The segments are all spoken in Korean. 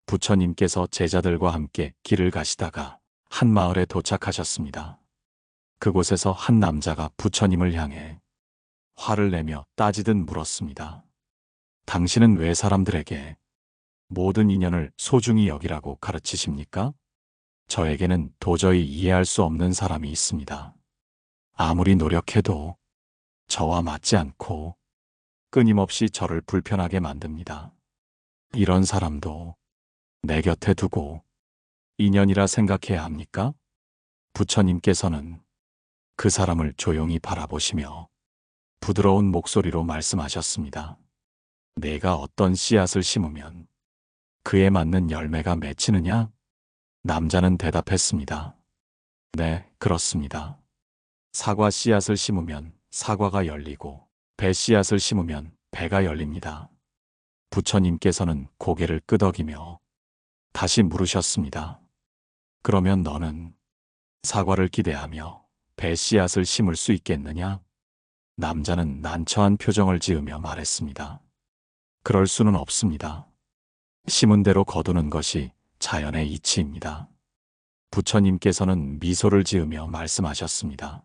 부처님께서 제자들과 함께 길을 가시다가 한 마을에 도착하셨습니다. 그곳에서 한 남자가 부처님을 향해 화를 내며 따지듯 물었습니다. 당신은 왜 사람들에게 모든 인연을 소중히 여기라고 가르치십니까? 저에게는 도저히 이해할 수 없는 사람이 있습니다. 아무리 노력해도 저와 맞지 않고 끊임없이 저를 불편하게 만듭니다. 이런 사람도 내 곁에 두고 인연이라 생각해야 합니까? 부처님께서는 그 사람을 조용히 바라보시며 부드러운 목소리로 말씀하셨습니다. 내가 어떤 씨앗을 심으면 그에 맞는 열매가 맺히느냐? 남자는 대답했습니다. 네, 그렇습니다. 사과 씨앗을 심으면 사과가 열리고 배 씨앗을 심으면 배가 열립니다. 부처님께서는 고개를 끄덕이며 다시 물으셨습니다. 그러면 너는 사과를 기대하며 배 씨앗을 심을 수 있겠느냐? 남자는 난처한 표정을 지으며 말했습니다. 그럴 수는 없습니다. 심은 대로 거두는 것이 자연의 이치입니다. 부처님께서는 미소를 지으며 말씀하셨습니다.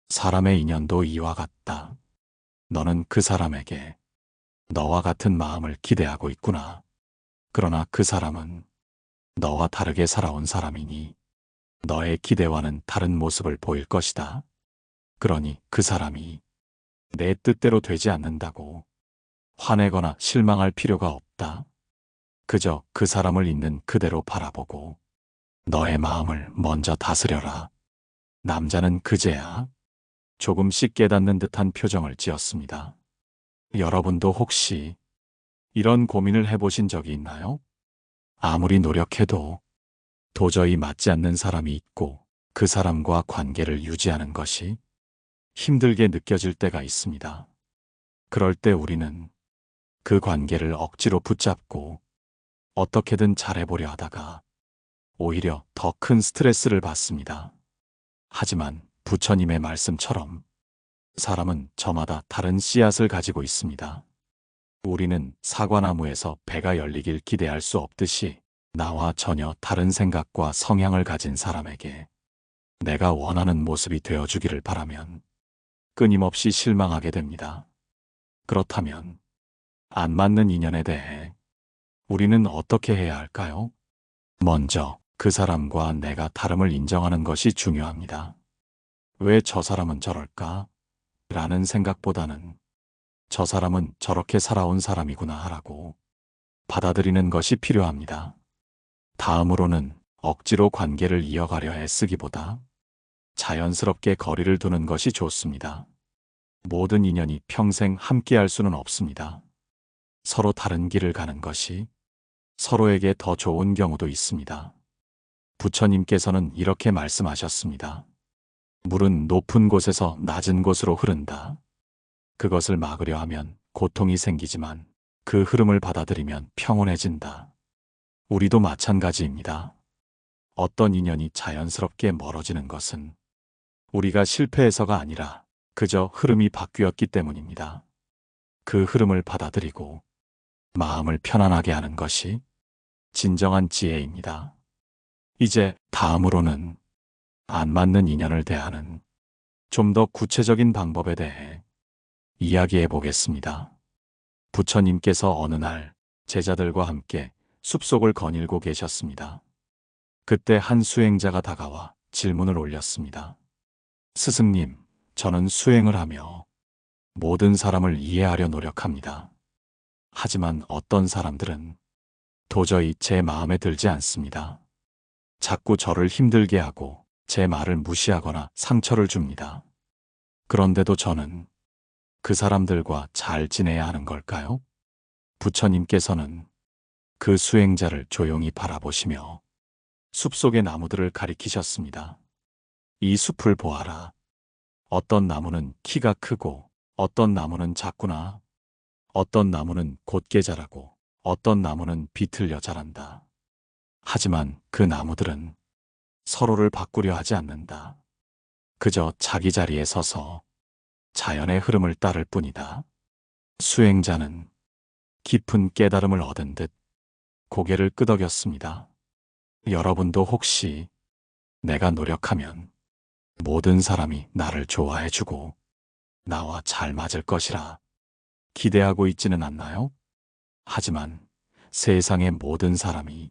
사람의 인연도 이와 같다. 너는 그 사람에게 너와 같은 마음을 기대하고 있구나. 그러나 그 사람은 너와 다르게 살아온 사람이니 너의 기대와는 다른 모습을 보일 것이다. 그러니 그 사람이 내 뜻대로 되지 않는다고 화내거나 실망할 필요가 없다. 그저 그 사람을 있는 그대로 바라보고 너의 마음을 먼저 다스려라. 남자는 그제야 조금씩 깨닫는 듯한 표정을 지었습니다. 여러분도 혹시 이런 고민을 해보신 적이 있나요? 아무리 노력해도 도저히 맞지 않는 사람이 있고 그 사람과 관계를 유지하는 것이 힘들게 느껴질 때가 있습니다. 그럴 때 우리는 그 관계를 억지로 붙잡고 어떻게든 잘해보려 하다가 오히려 더 큰 스트레스를 받습니다. 하지만 부처님의 말씀처럼 사람은 저마다 다른 씨앗을 가지고 있습니다. 우리는 사과나무에서 배가 열리길 기대할 수 없듯이 나와 전혀 다른 생각과 성향을 가진 사람에게 내가 원하는 모습이 되어주기를 바라면 끊임없이 실망하게 됩니다. 그렇다면 안 맞는 인연에 대해 우리는 어떻게 해야 할까요? 먼저 그 사람과 내가 다름을 인정하는 것이 중요합니다. 왜 저 사람은 저럴까? 라는 생각보다는 저 사람은 저렇게 살아온 사람이구나 하라고 받아들이는 것이 필요합니다. 다음으로는 억지로 관계를 이어가려 애쓰기보다 자연스럽게 거리를 두는 것이 좋습니다. 모든 인연이 평생 함께할 수는 없습니다. 서로 다른 길을 가는 것이 서로에게 더 좋은 경우도 있습니다. 부처님께서는 이렇게 말씀하셨습니다. 물은 높은 곳에서 낮은 곳으로 흐른다. 그것을 막으려 하면 고통이 생기지만 그 흐름을 받아들이면 평온해진다. 우리도 마찬가지입니다. 어떤 인연이 자연스럽게 멀어지는 것은 우리가 실패해서가 아니라 그저 흐름이 바뀌었기 때문입니다. 그 흐름을 받아들이고 마음을 편안하게 하는 것이 진정한 지혜입니다. 이제 다음으로는 안 맞는 인연을 대하는 좀 더 구체적인 방법에 대해 이야기해 보겠습니다. 부처님께서 어느 날 제자들과 함께 숲속을 거닐고 계셨습니다. 그때 한 수행자가 다가와 질문을 올렸습니다. 스승님, 저는 수행을 하며 모든 사람을 이해하려 노력합니다. 하지만 어떤 사람들은 도저히 제 마음에 들지 않습니다. 자꾸 저를 힘들게 하고 제 말을 무시하거나 상처를 줍니다. 그런데도 저는 그 사람들과 잘 지내야 하는 걸까요? 부처님께서는 그 수행자를 조용히 바라보시며 숲속의 나무들을 가리키셨습니다. 이 숲을 보아라. 어떤 나무는 키가 크고 어떤 나무는 작구나. 어떤 나무는 곧게 자라고 어떤 나무는 비틀려 자란다. 하지만 그 나무들은 서로를 바꾸려 하지 않는다. 그저 자기 자리에 서서 자연의 흐름을 따를 뿐이다. 수행자는 깊은 깨달음을 얻은 듯 고개를 끄덕였습니다. 여러분도 혹시 내가 노력하면 모든 사람이 나를 좋아해주고 나와 잘 맞을 것이라 기대하고 있지는 않나요? 하지만 세상의 모든 사람이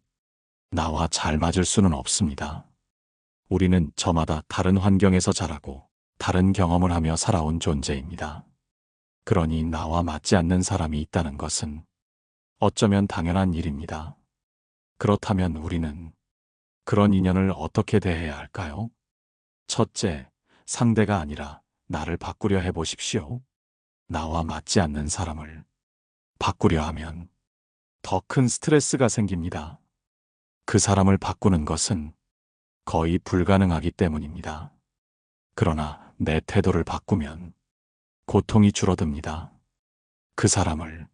나와 잘 맞을 수는 없습니다. 우리는 저마다 다른 환경에서 자라고 다른 경험을 하며 살아온 존재입니다. 그러니 나와 맞지 않는 사람이 있다는 것은 어쩌면 당연한 일입니다. 그렇다면 우리는 그런 인연을 어떻게 대해야 할까요? 첫째, 상대가 아니라 나를 바꾸려 해보십시오. 나와 맞지 않는 사람을 바꾸려 하면 더 큰 스트레스가 생깁니다. 그 사람을 바꾸는 것은 거의 불가능하기 때문입니다. 그러나 내 태도를 바꾸면 고통이 줄어듭니다. 그 사람을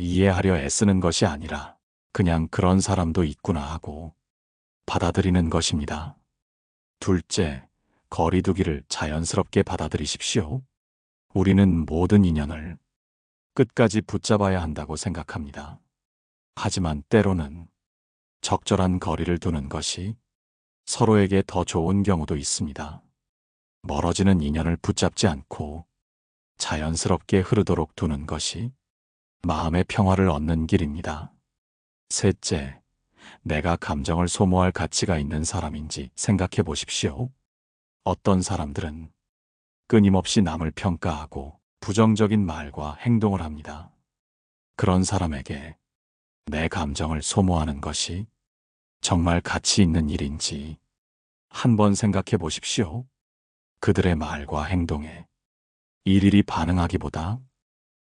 이해하려 애쓰는 것이 아니라 그냥 그런 사람도 있구나 하고 받아들이는 것입니다. 둘째, 거리두기를 자연스럽게 받아들이십시오. 우리는 모든 인연을 끝까지 붙잡아야 한다고 생각합니다. 하지만 때로는 적절한 거리를 두는 것이 서로에게 더 좋은 경우도 있습니다. 멀어지는 인연을 붙잡지 않고 자연스럽게 흐르도록 두는 것이 마음의 평화를 얻는 길입니다. 셋째, 내가 감정을 소모할 가치가 있는 사람인지 생각해 보십시오. 어떤 사람들은 끊임없이 남을 평가하고 부정적인 말과 행동을 합니다. 그런 사람에게 내 감정을 소모하는 것이 정말 가치 있는 일인지 한번 생각해 보십시오. 그들의 말과 행동에 일일이 반응하기보다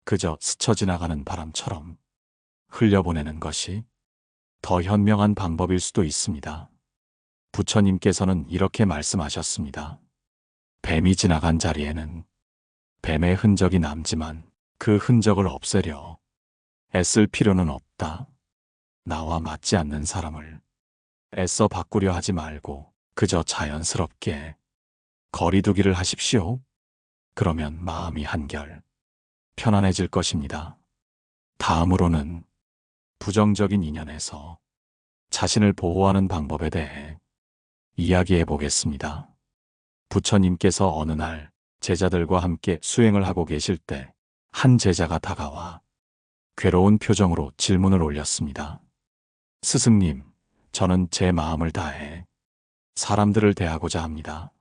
그저 스쳐 지나가는 바람처럼 흘려보내는 것이 더 현명한 방법일 수도 있습니다. 부처님께서는 이렇게 말씀하셨습니다. 뱀이 지나간 자리에는 뱀의 흔적이 남지만 그 흔적을 없애려 애쓸 필요는 없다. 나와 맞지 않는 사람을 애써 바꾸려 하지 말고 그저 자연스럽게 거리두기를 하십시오. 그러면 마음이 한결 편안해질 것입니다. 다음으로는 부정적인 인연에서 자신을 보호하는 방법에 대해 이야기해 보겠습니다. 부처님께서 어느 날 제자들과 함께 수행을 하고 계실 때 한 제자가 다가와 괴로운 표정으로 질문을 올렸습니다. 스승님, 저는 제 마음을 다해 사람들을 대하고자 합니다.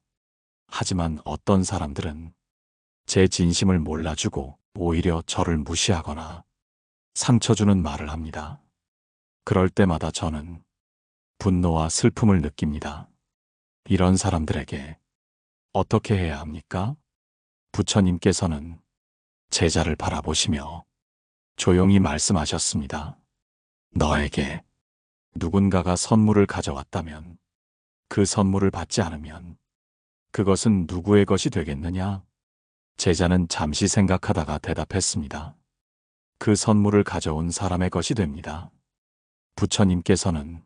하지만 어떤 사람들은 제 진심을 몰라주고 오히려 저를 무시하거나 상처 주는 말을 합니다. 그럴 때마다 저는 분노와 슬픔을 느낍니다. 이런 사람들에게 어떻게 해야 합니까? 부처님께서는 제자를 바라보시며 조용히 말씀하셨습니다. 너에게 누군가가 선물을 가져왔다면 그 선물을 받지 않으면 그것은 누구의 것이 되겠느냐? 제자는 잠시 생각하다가 대답했습니다. 그 선물을 가져온 사람의 것이 됩니다. 부처님께서는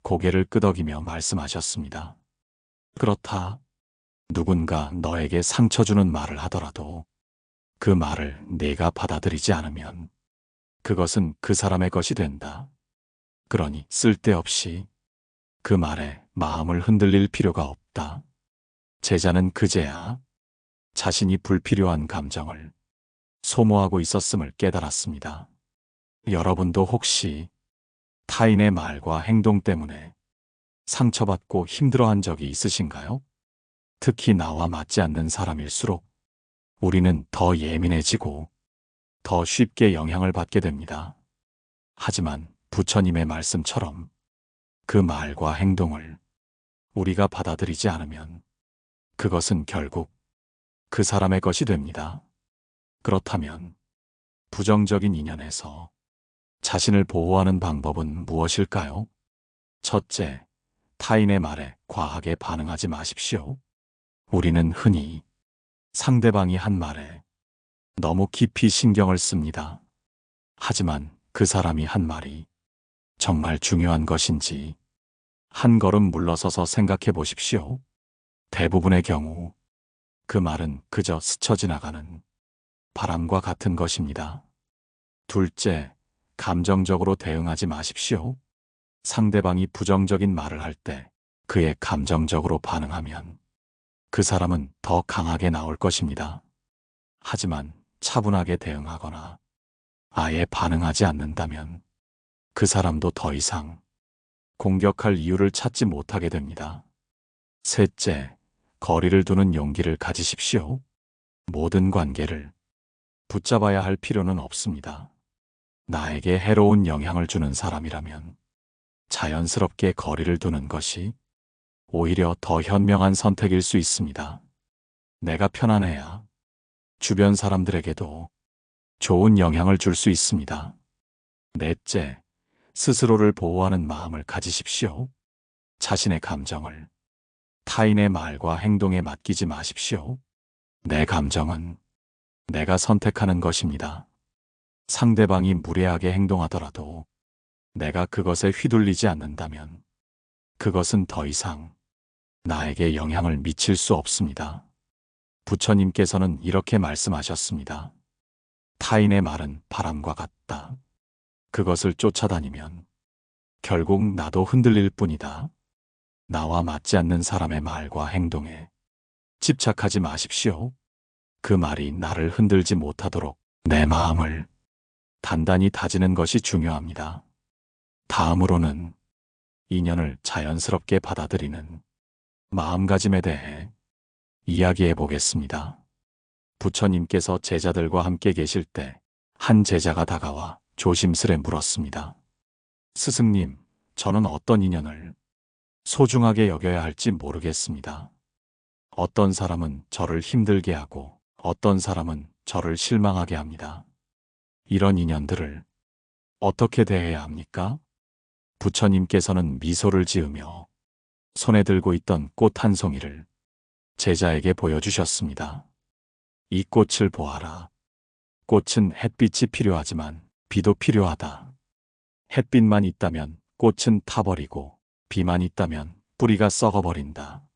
고개를 끄덕이며 말씀하셨습니다. 그렇다. 누군가 너에게 상처 주는 말을 하더라도 그 말을 내가 받아들이지 않으면 그것은 그 사람의 것이 된다. 그러니 쓸데없이 그 말에 마음을 흔들릴 필요가 없다. 제자는 그제야 자신이 불필요한 감정을 소모하고 있었음을 깨달았습니다. 여러분도 혹시 타인의 말과 행동 때문에 상처받고 힘들어한 적이 있으신가요? 특히 나와 맞지 않는 사람일수록 우리는 더 예민해지고 더 쉽게 영향을 받게 됩니다. 하지만 부처님의 말씀처럼 그 말과 행동을 우리가 받아들이지 않으면 그것은 결국 그 사람의 것이 됩니다. 그렇다면 부정적인 인연에서 자신을 보호하는 방법은 무엇일까요? 첫째, 타인의 말에 과하게 반응하지 마십시오. 우리는 흔히 상대방이 한 말에 너무 깊이 신경을 씁니다. 하지만 그 사람이 한 말이 정말 중요한 것인지 한 걸음 물러서서 생각해 보십시오. 대부분의 경우 그 말은 그저 스쳐 지나가는 바람과 같은 것입니다. 둘째, 감정적으로 대응하지 마십시오. 상대방이 부정적인 말을 할 때 그에 감정적으로 반응하면 그 사람은 더 강하게 나올 것입니다. 하지만 차분하게 대응하거나 아예 반응하지 않는다면 그 사람도 더 이상 공격할 이유를 찾지 못하게 됩니다. 셋째, 거리를 두는 용기를 가지십시오. 모든 관계를 붙잡아야 할 필요는 없습니다. 나에게 해로운 영향을 주는 사람이라면 자연스럽게 거리를 두는 것이 오히려 더 현명한 선택일 수 있습니다. 내가 편안해야 주변 사람들에게도 좋은 영향을 줄 수 있습니다. 넷째, 스스로를 보호하는 마음을 가지십시오. 자신의 감정을 타인의 말과 행동에 맡기지 마십시오. 내 감정은 내가 선택하는 것입니다. 상대방이 무례하게 행동하더라도 내가 그것에 휘둘리지 않는다면 그것은 더 이상 나에게 영향을 미칠 수 없습니다. 부처님께서는 이렇게 말씀하셨습니다. 타인의 말은 바람과 같다. 그것을 쫓아다니면 결국 나도 흔들릴 뿐이다. 나와 맞지 않는 사람의 말과 행동에 집착하지 마십시오. 그 말이 나를 흔들지 못하도록 내 마음을 단단히 다지는 것이 중요합니다. 다음으로는 인연을 자연스럽게 받아들이는 마음가짐에 대해 이야기해 보겠습니다. 부처님께서 제자들과 함께 계실 때 한 제자가 다가와 조심스레 물었습니다. 스승님, 저는 어떤 인연을 소중하게 여겨야 할지 모르겠습니다. 어떤 사람은 저를 힘들게 하고 어떤 사람은 저를 실망하게 합니다. 이런 인연들을 어떻게 대해야 합니까? 부처님께서는 미소를 지으며 손에 들고 있던 꽃 한 송이를 제자에게 보여주셨습니다. 이 꽃을 보아라. 꽃은 햇빛이 필요하지만 비도 필요하다. 햇빛만 있다면 꽃은 타버리고 비만 있다면 뿌리가 썩어버린다.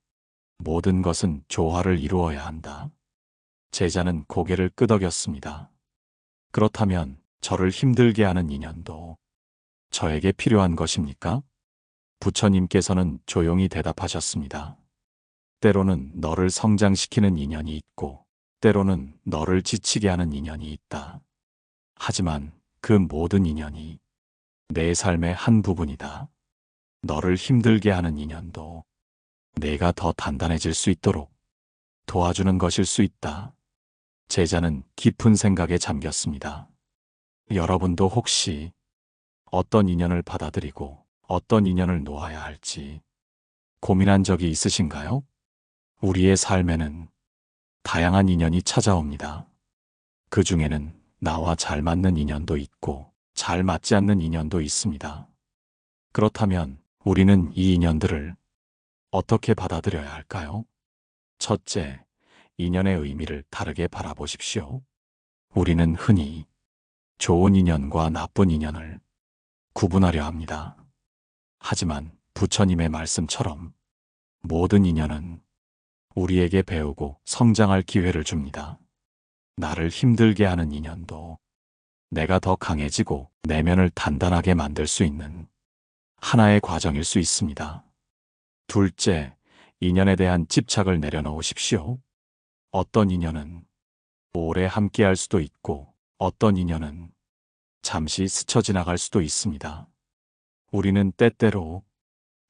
모든 것은 조화를 이루어야 한다. 제자는 고개를 끄덕였습니다. 그렇다면 저를 힘들게 하는 인연도 저에게 필요한 것입니까? 부처님께서는 조용히 대답하셨습니다. 때로는 너를 성장시키는 인연이 있고 때로는 너를 지치게 하는 인연이 있다. 하지만 그 모든 인연이 내 삶의 한 부분이다. 너를 힘들게 하는 인연도 내가 더 단단해질 수 있도록 도와주는 것일 수 있다. 제자는 깊은 생각에 잠겼습니다. 여러분도 혹시 어떤 인연을 받아들이고 어떤 인연을 놓아야 할지 고민한 적이 있으신가요? 우리의 삶에는 다양한 인연이 찾아옵니다. 그 중에는 나와 잘 맞는 인연도 있고 잘 맞지 않는 인연도 있습니다. 그렇다면 우리는 이 인연들을 어떻게 받아들여야 할까요? 첫째, 인연의 의미를 다르게 바라보십시오. 우리는 흔히 좋은 인연과 나쁜 인연을 구분하려 합니다. 하지만 부처님의 말씀처럼 모든 인연은 우리에게 배우고 성장할 기회를 줍니다. 나를 힘들게 하는 인연도 내가 더 강해지고 내면을 단단하게 만들 수 있는 하나의 과정일 수 있습니다. 둘째, 인연에 대한 집착을 내려놓으십시오. 어떤 인연은 오래 함께할 수도 있고 어떤 인연은 잠시 스쳐 지나갈 수도 있습니다. 우리는 때때로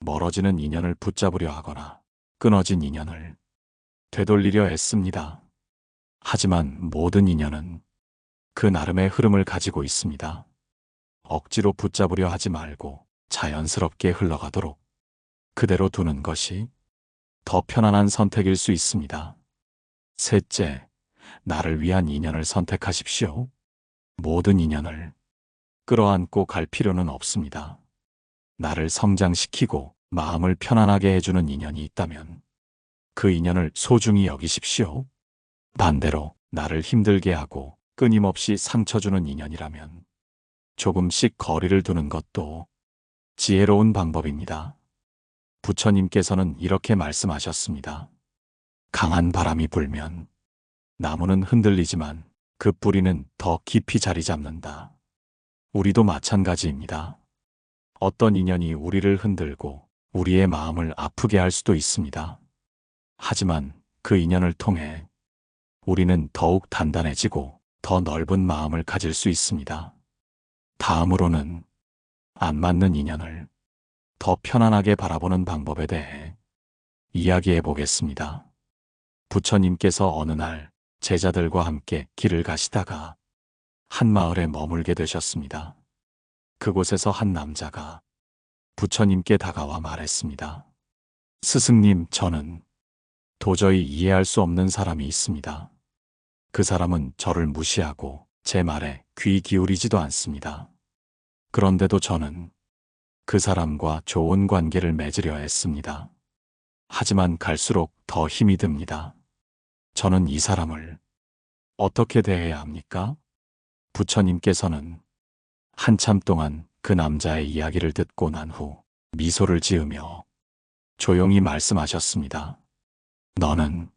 멀어지는 인연을 붙잡으려 하거나 끊어진 인연을 되돌리려 애씁니다. 하지만 모든 인연은 그 나름의 흐름을 가지고 있습니다. 억지로 붙잡으려 하지 말고 자연스럽게 흘러가도록 그대로 두는 것이 더 편안한 선택일 수 있습니다. 셋째, 나를 위한 인연을 선택하십시오. 모든 인연을 끌어안고 갈 필요는 없습니다. 나를 성장시키고 마음을 편안하게 해주는 인연이 있다면 그 인연을 소중히 여기십시오. 반대로 나를 힘들게 하고 끊임없이 상처 주는 인연이라면 조금씩 거리를 두는 것도 지혜로운 방법입니다. 부처님께서는 이렇게 말씀하셨습니다. 강한 바람이 불면 나무는 흔들리지만 그 뿌리는 더 깊이 자리 잡는다. 우리도 마찬가지입니다. 어떤 인연이 우리를 흔들고 우리의 마음을 아프게 할 수도 있습니다. 하지만 그 인연을 통해 우리는 더욱 단단해지고 더 넓은 마음을 가질 수 있습니다. 다음으로는 안 맞는 인연을 더 편안하게 바라보는 방법에 대해 이야기해 보겠습니다. 부처님께서 어느 날 제자들과 함께 길을 가시다가 한 마을에 머물게 되셨습니다. 그곳에서 한 남자가 부처님께 다가와 말했습니다. 스승님, 저는 도저히 이해할 수 없는 사람이 있습니다. 그 사람은 저를 무시하고 제 말에 귀 기울이지도 않습니다. 그런데도 저는 그 사람과 좋은 관계를 맺으려 했습니다. 하지만 갈수록 더 힘이 듭니다. 저는 이 사람을 어떻게 대해야 합니까? 부처님께서는 한참 동안 그 남자의 이야기를 듣고 난 후 미소를 지으며 조용히 말씀하셨습니다. 너는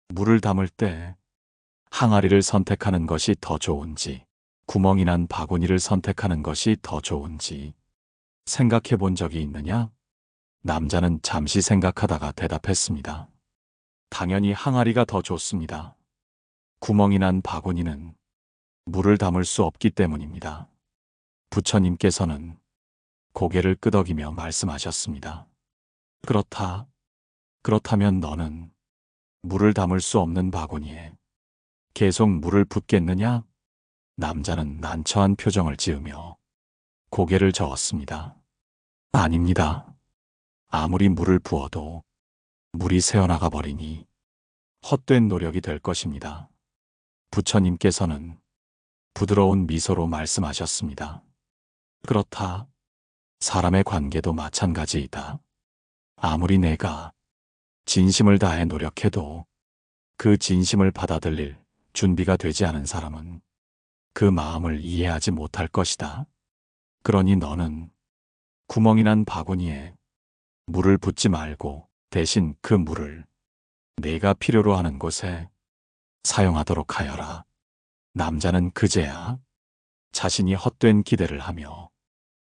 물을 담을 때 항아리를 선택하는 것이 더 좋은지, 구멍이 난 바구니를 선택하는 것이 더 좋은지 생각해 본 적이 있느냐? 남자는 잠시 생각하다가 대답했습니다. 당연히 항아리가 더 좋습니다. 구멍이 난 바구니는 물을 담을 수 없기 때문입니다. 부처님께서는 고개를 끄덕이며 말씀하셨습니다. 그렇다면 너는 물을 담을 수 없는 바구니에 계속 물을 붓겠느냐? 남자는 난처한 표정을 지으며 고개를 저었습니다. 아닙니다. 아무리 물을 부어도 물이 새어나가 버리니 헛된 노력이 될 것입니다. 부처님께서는 부드러운 미소로 말씀하셨습니다. 그렇다. 사람의 관계도 마찬가지이다. 아무리 내가 진심을 다해 노력해도 그 진심을 받아들일 준비가 되지 않은 사람은 그 마음을 이해하지 못할 것이다. 그러니 너는 구멍이 난 바구니에 물을 붓지 말고 대신 그 물을 내가 필요로 하는 곳에 사용하도록 하여라. 남자는 그제야 자신이 헛된 기대를 하며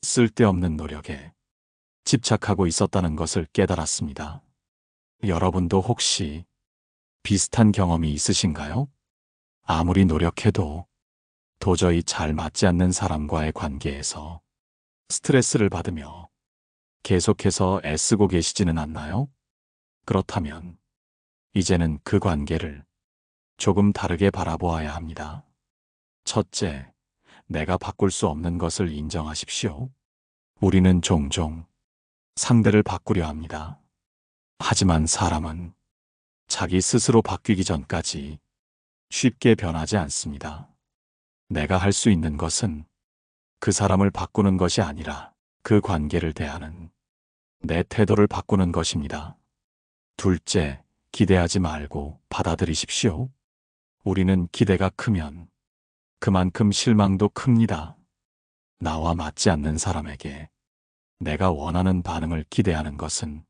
쓸데없는 노력에 집착하고 있었다는 것을 깨달았습니다. 여러분도 혹시 비슷한 경험이 있으신가요? 아무리 노력해도 도저히 잘 맞지 않는 사람과의 관계에서 스트레스를 받으며 계속해서 애쓰고 계시지는 않나요? 그렇다면 이제는 그 관계를 조금 다르게 바라보아야 합니다. 첫째, 내가 바꿀 수 없는 것을 인정하십시오. 우리는 종종 상대를 바꾸려 합니다. 하지만 사람은 자기 스스로 바뀌기 전까지 쉽게 변하지 않습니다. 내가 할 수 있는 것은 그 사람을 바꾸는 것이 아니라 그 관계를 대하는 내 태도를 바꾸는 것입니다. 둘째, 기대하지 말고 받아들이십시오. 우리는 기대가 크면 그만큼 실망도 큽니다. 나와 맞지 않는 사람에게 내가 원하는 반응을 기대하는 것은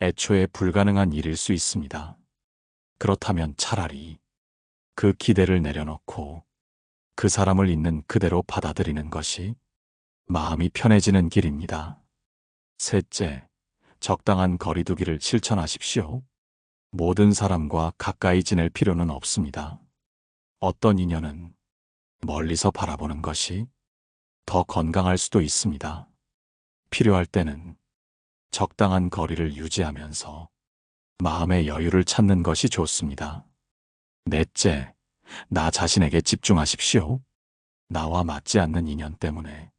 애초에 불가능한 일일 수 있습니다. 그렇다면 차라리 그 기대를 내려놓고 그 사람을 있는 그대로 받아들이는 것이 마음이 편해지는 길입니다. 셋째, 적당한 거리두기를 실천하십시오. 모든 사람과 가까이 지낼 필요는 없습니다. 어떤 인연은 멀리서 바라보는 것이 더 건강할 수도 있습니다. 필요할 때는 적당한 거리를 유지하면서 마음의 여유를 찾는 것이 좋습니다. 넷째, 나 자신에게 집중하십시오. 나와 맞지 않는 인연 때문에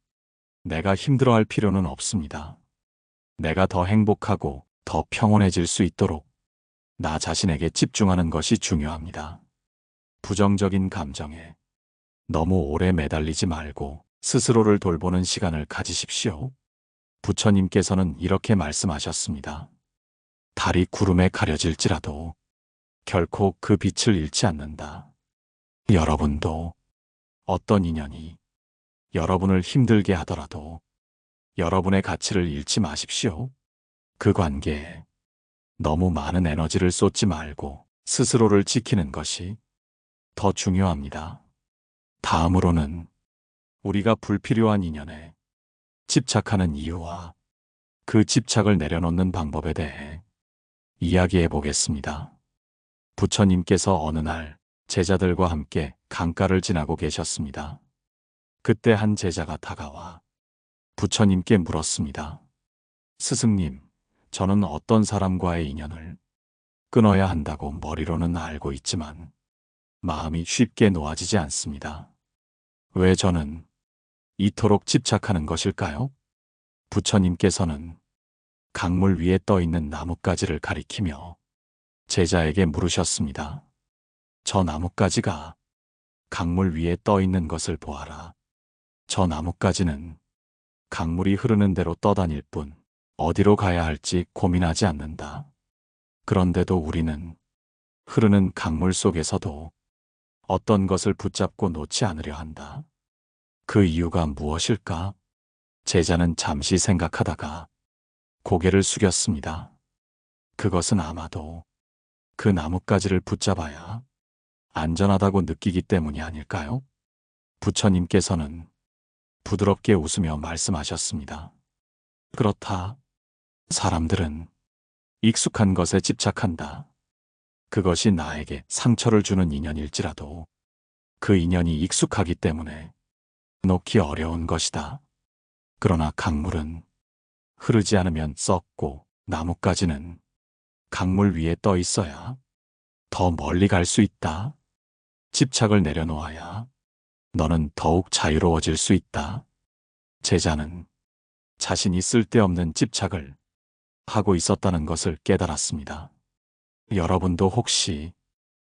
내가 힘들어할 필요는 없습니다. 내가 더 행복하고 더 평온해질 수 있도록 나 자신에게 집중하는 것이 중요합니다. 부정적인 감정에 너무 오래 매달리지 말고 스스로를 돌보는 시간을 가지십시오. 부처님께서는 이렇게 말씀하셨습니다. 달이 구름에 가려질지라도 결코 그 빛을 잃지 않는다. 여러분도 어떤 인연이 여러분을 힘들게 하더라도 여러분의 가치를 잃지 마십시오. 그 관계에 너무 많은 에너지를 쏟지 말고 스스로를 지키는 것이 더 중요합니다. 다음으로는 우리가 불필요한 인연에 집착하는 이유와 그 집착을 내려놓는 방법에 대해 이야기해 보겠습니다. 부처님께서 어느 날 제자들과 함께 강가를 지나고 계셨습니다. 그때 한 제자가 다가와 부처님께 물었습니다. 스승님, 저는 어떤 사람과의 인연을 끊어야 한다고 머리로는 알고 있지만 마음이 쉽게 놓아지지 않습니다. 왜 저는 이토록 집착하는 것일까요? 부처님께서는 강물 위에 떠 있는 나뭇가지를 가리키며 제자에게 물으셨습니다. 저 나뭇가지가 강물 위에 떠 있는 것을 보아라. 저 나뭇가지는 강물이 흐르는 대로 떠다닐 뿐 어디로 가야 할지 고민하지 않는다. 그런데도 우리는 흐르는 강물 속에서도 어떤 것을 붙잡고 놓지 않으려 한다. 그 이유가 무엇일까? 제자는 잠시 생각하다가 고개를 숙였습니다. 그것은 아마도 그 나뭇가지를 붙잡아야 안전하다고 느끼기 때문이 아닐까요? 부처님께서는 부드럽게 웃으며 말씀하셨습니다. 그렇다. 사람들은 익숙한 것에 집착한다. 그것이 나에게 상처를 주는 인연일지라도 그 인연이 익숙하기 때문에 놓기 어려운 것이다. 그러나 강물은 흐르지 않으면 썩고 나뭇가지는 강물 위에 떠 있어야 더 멀리 갈 수 있다. 집착을 내려놓아야 너는 더욱 자유로워질 수 있다. 제자는 자신이 쓸데없는 집착을 하고 있었다는 것을 깨달았습니다. 여러분도 혹시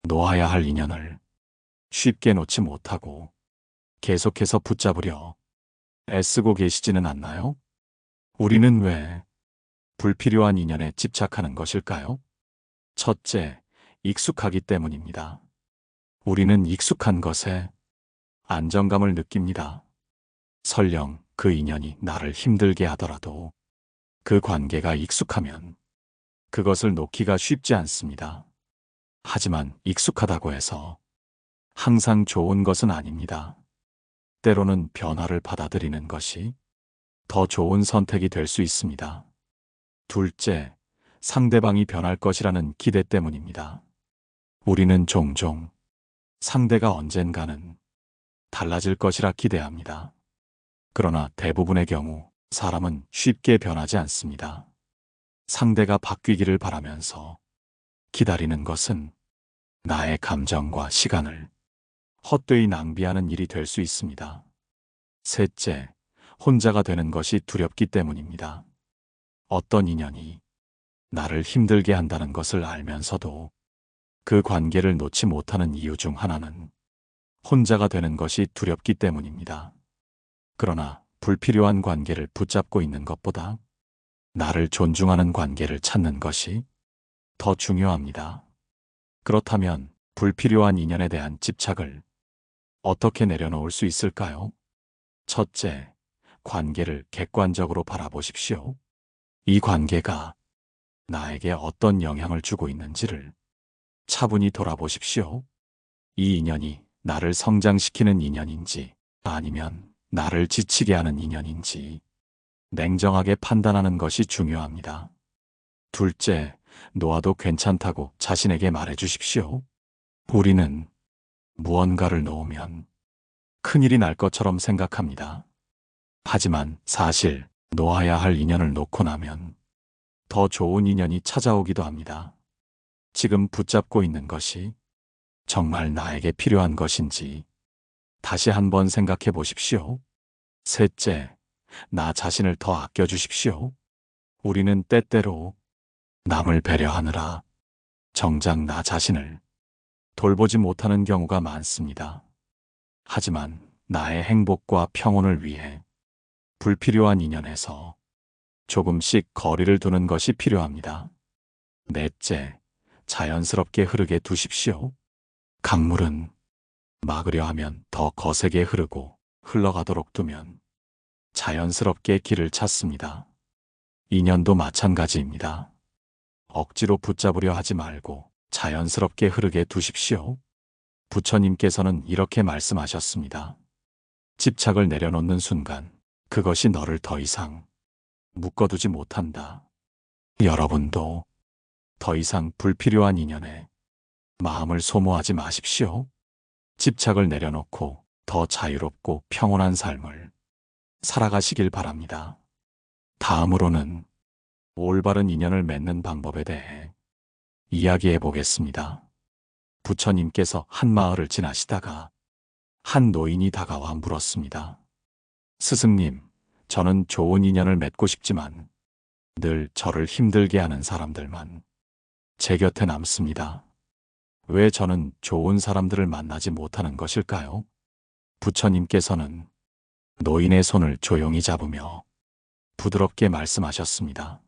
놓아야 할 인연을 쉽게 놓지 못하고 계속해서 붙잡으려 애쓰고 계시지는 않나요? 우리는 왜 불필요한 인연에 집착하는 것일까요? 첫째, 익숙하기 때문입니다. 우리는 익숙한 것에 안정감을 느낍니다. 설령 그 인연이 나를 힘들게 하더라도 그 관계가 익숙하면 그것을 놓기가 쉽지 않습니다. 하지만 익숙하다고 해서 항상 좋은 것은 아닙니다. 때로는 변화를 받아들이는 것이 더 좋은 선택이 될 수 있습니다. 둘째, 상대방이 변할 것이라는 기대 때문입니다. 우리는 종종 상대가 언젠가는 달라질 것이라 기대합니다. 그러나 대부분의 경우 사람은 쉽게 변하지 않습니다. 상대가 바뀌기를 바라면서 기다리는 것은 나의 감정과 시간을 헛되이 낭비하는 일이 될 수 있습니다. 셋째, 혼자가 되는 것이 두렵기 때문입니다. 어떤 인연이 나를 힘들게 한다는 것을 알면서도 그 관계를 놓지 못하는 이유 중 하나는 혼자가 되는 것이 두렵기 때문입니다. 그러나 불필요한 관계를 붙잡고 있는 것보다 나를 존중하는 관계를 찾는 것이 더 중요합니다. 그렇다면 불필요한 인연에 대한 집착을 어떻게 내려놓을 수 있을까요? 첫째, 관계를 객관적으로 바라보십시오. 이 관계가 나에게 어떤 영향을 주고 있는지를 차분히 돌아보십시오. 이 인연이 나를 성장시키는 인연인지 아니면 나를 지치게 하는 인연인지 냉정하게 판단하는 것이 중요합니다. 둘째, 놓아도 괜찮다고 자신에게 말해 주십시오. 우리는 무언가를 놓으면 큰일이 날 것처럼 생각합니다. 하지만 사실 놓아야 할 인연을 놓고 나면 더 좋은 인연이 찾아오기도 합니다. 지금 붙잡고 있는 것이 정말 나에게 필요한 것인지 다시 한번 생각해 보십시오. 셋째, 나 자신을 더 아껴주십시오. 우리는 때때로 남을 배려하느라 정작 나 자신을 돌보지 못하는 경우가 많습니다. 하지만 나의 행복과 평온을 위해 불필요한 인연에서 조금씩 거리를 두는 것이 필요합니다. 넷째, 자연스럽게 흐르게 두십시오. 강물은 막으려 하면 더 거세게 흐르고 흘러가도록 두면 자연스럽게 길을 찾습니다. 인연도 마찬가지입니다. 억지로 붙잡으려 하지 말고 자연스럽게 흐르게 두십시오. 부처님께서는 이렇게 말씀하셨습니다. 집착을 내려놓는 순간 그것이 너를 더 이상 묶어두지 못한다. 여러분도 더 이상 불필요한 인연에 마음을 소모하지 마십시오. 집착을 내려놓고 더 자유롭고 평온한 삶을 살아가시길 바랍니다. 다음으로는 올바른 인연을 맺는 방법에 대해 이야기해 보겠습니다. 부처님께서 한 마을을 지나시다가 한 노인이 다가와 물었습니다. 스승님, 저는 좋은 인연을 맺고 싶지만 늘 저를 힘들게 하는 사람들만 제 곁에 남습니다. 왜 저는 좋은 사람들을 만나지 못하는 것일까요? 부처님께서는 노인의 손을 조용히 잡으며 부드럽게 말씀하셨습니다.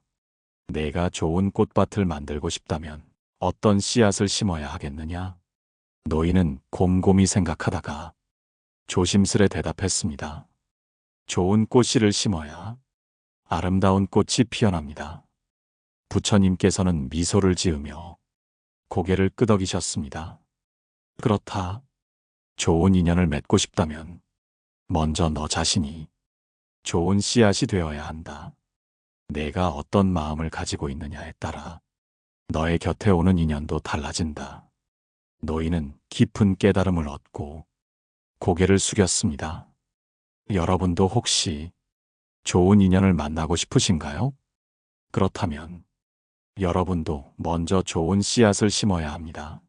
내가 좋은 꽃밭을 만들고 싶다면 어떤 씨앗을 심어야 하겠느냐? 노인은 곰곰이 생각하다가 조심스레 대답했습니다. 좋은 꽃씨를 심어야 아름다운 꽃이 피어납니다. 부처님께서는 미소를 지으며 고개를 끄덕이셨습니다. 그렇다. 좋은 인연을 맺고 싶다면 먼저 너 자신이 좋은 씨앗이 되어야 한다. 내가 어떤 마음을 가지고 있느냐에 따라 너의 곁에 오는 인연도 달라진다. 노인은 깊은 깨달음을 얻고 고개를 숙였습니다. 여러분도 혹시 좋은 인연을 만나고 싶으신가요? 그렇다면 여러분도 먼저 좋은 씨앗을 심어야 합니다.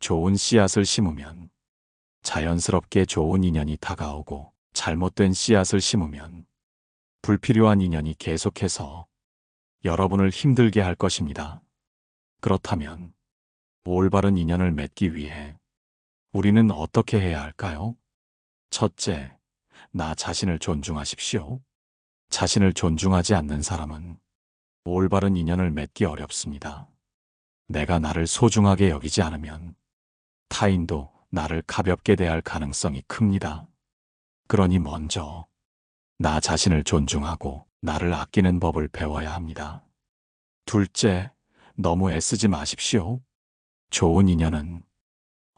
좋은 씨앗을 심으면 자연스럽게 좋은 인연이 다가오고 잘못된 씨앗을 심으면 불필요한 인연이 계속해서 여러분을 힘들게 할 것입니다. 그렇다면 올바른 인연을 맺기 위해 우리는 어떻게 해야 할까요? 첫째, 나 자신을 존중하십시오. 자신을 존중하지 않는 사람은 올바른 인연을 맺기 어렵습니다. 내가 나를 소중하게 여기지 않으면 타인도 나를 가볍게 대할 가능성이 큽니다. 그러니 먼저 나 자신을 존중하고 나를 아끼는 법을 배워야 합니다. 둘째, 너무 애쓰지 마십시오. 좋은 인연은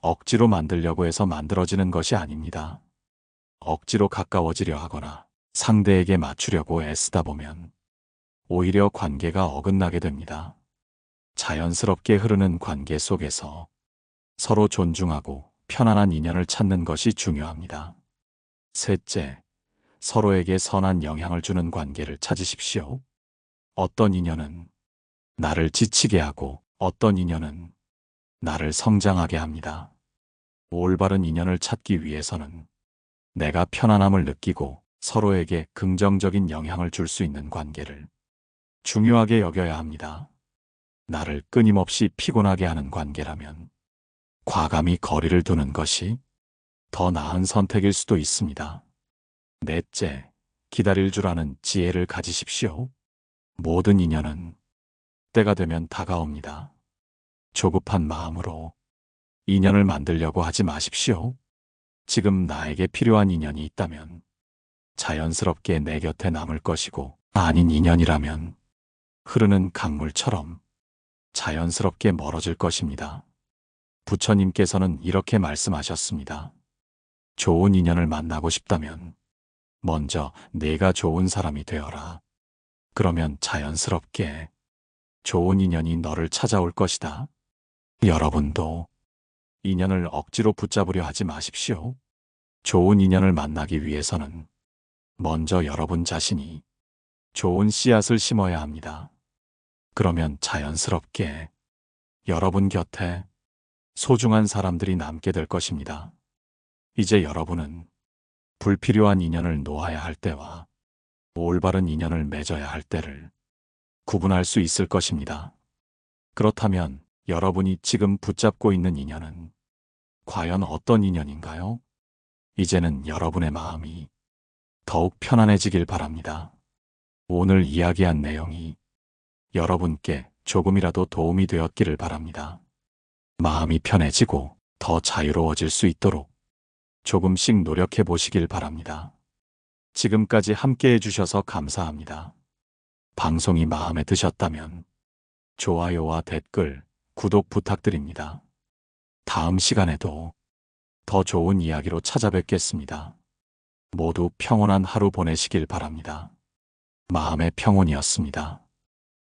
억지로 만들려고 해서 만들어지는 것이 아닙니다. 억지로 가까워지려 하거나 상대에게 맞추려고 애쓰다 보면 오히려 관계가 어긋나게 됩니다. 자연스럽게 흐르는 관계 속에서 서로 존중하고 편안한 인연을 찾는 것이 중요합니다. 셋째, 서로에게 선한 영향을 주는 관계를 찾으십시오. 어떤 인연은 나를 지치게 하고 어떤 인연은 나를 성장하게 합니다. 올바른 인연을 찾기 위해서는 내가 편안함을 느끼고 서로에게 긍정적인 영향을 줄 수 있는 관계를 중요하게 여겨야 합니다. 나를 끊임없이 피곤하게 하는 관계라면 과감히 거리를 두는 것이 더 나은 선택일 수도 있습니다. 넷째, 기다릴 줄 아는 지혜를 가지십시오. 모든 인연은 때가 되면 다가옵니다. 조급한 마음으로 인연을 만들려고 하지 마십시오. 지금 나에게 필요한 인연이 있다면 자연스럽게 내 곁에 남을 것이고 아닌 인연이라면 흐르는 강물처럼 자연스럽게 멀어질 것입니다. 부처님께서는 이렇게 말씀하셨습니다. 좋은 인연을 만나고 싶다면 먼저 내가 좋은 사람이 되어라. 그러면 자연스럽게 좋은 인연이 너를 찾아올 것이다. 여러분도 인연을 억지로 붙잡으려 하지 마십시오. 좋은 인연을 만나기 위해서는 먼저 여러분 자신이 좋은 씨앗을 심어야 합니다. 그러면 자연스럽게 여러분 곁에 소중한 사람들이 남게 될 것입니다. 이제 여러분은 불필요한 인연을 놓아야 할 때와 올바른 인연을 맺어야 할 때를 구분할 수 있을 것입니다. 그렇다면 여러분이 지금 붙잡고 있는 인연은 과연 어떤 인연인가요? 이제는 여러분의 마음이 더욱 편안해지길 바랍니다. 오늘 이야기한 내용이 여러분께 조금이라도 도움이 되었기를 바랍니다. 마음이 편해지고 더 자유로워질 수 있도록 조금씩 노력해 보시길 바랍니다. 지금까지 함께 해주셔서 감사합니다. 방송이 마음에 드셨다면 좋아요와 댓글, 구독 부탁드립니다. 다음 시간에도 더 좋은 이야기로 찾아뵙겠습니다. 모두 평온한 하루 보내시길 바랍니다. 마음의 평온이었습니다.